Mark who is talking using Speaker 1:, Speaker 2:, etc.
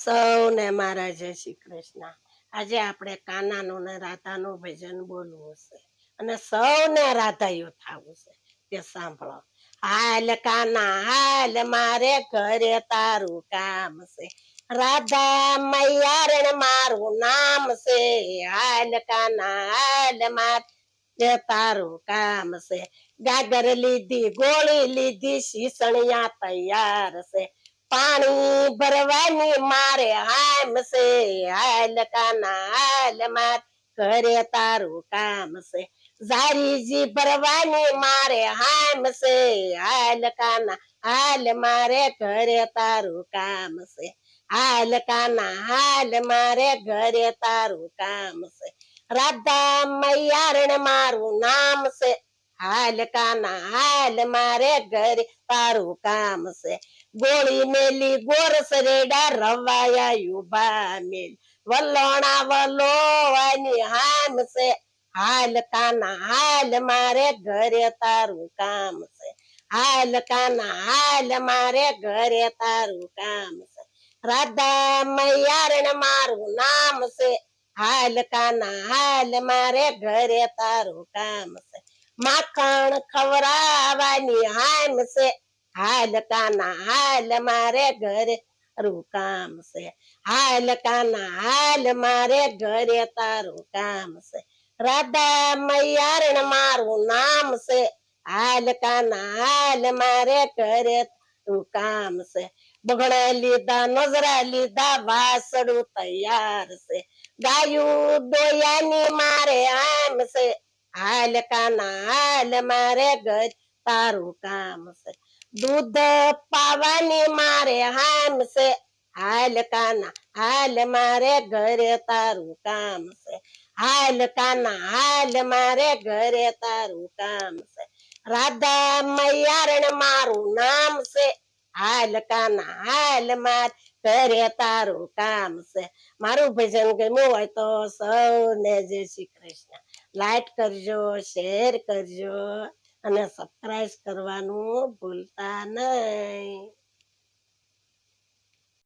Speaker 1: સૌને મારા જય શ્રી કૃષ્ણ। આજે આપણે કાનાનું ને રાધાનું ભજન બોલવું છે અને સૌને રાધાયું થવું છે તે સાંભળો। હાલ કાના હાલ મારે ઘરે તારું કામ છે, રાધા મૈયારણ મારું નામ છે। હાલ કાના હાલ મારે તારું કામ છે, ગાગર લીધી ગોળી લીધી શીસણિયા તૈયાર છે, પાણી ભરવાની મારે હામ છે। હાલ કાના હાલ માર ઘરે તારું કામ છે, ઝારીજી ભરવાની મારે હામ છે। હાલ કાના હાલ મારે ઘરે તારું કામ છે, હાલ કાના હાલ મારે ઘરે તારું કામ છે, રાધા મૈયારણ મારું નામ છે। હાલ કાના હાલ મારે ઘરે તારું કામ છે, ગોળી મેલી ગોરસ રેડા રવાયા યુભા મેલ વલોણા વલોવાની હામ છે। હાલ કાના હાલ મારે ઘરે તારું કામ છે, હાલ કાના હાલ મારે ઘરે તારું કામ છે, રાધા મૈયારણ મારું નામ છે। હાલ કાના હાલ મારે ઘરે તારું કામ છે, માખણ ખવરાવાની હામ છે। હાલ કાના હાલ મારે ઘરે તારું કામ છે, હાલ કાના હાલ મારે ઘરે તારું કામ છે, રાધા મૈયારણ મારું નામ છે। હાલ કાના હાલ મારે ઘરે તારું કામ છે, બગડા લીધા નજરા લીધા વાસડું તૈયાર છે, ગાયું દોયાની મારે આમ છે। હાલ કાના હાલ મારે ઘરે તારું કામ છે, દૂધ પાવાની મારે હામ છે। હાલ કાના હાલ મારે ઘરે તારું કામ છે, હાલ કાના હાલ મારે ઘરે તારું કામ છે, રાધા મૈયારણ મારું નામ છે। હાલ કાના હાલ મારે ઘરે તારું કામ છે। મારું ભજન ગમ્યું હોય તો સૌને જય શ્રી કૃષ્ણ, લાઈક કરજો, શેર કરજો અને સબસ્ક્રાઇબ કરવાનું ભૂલતા નહીં।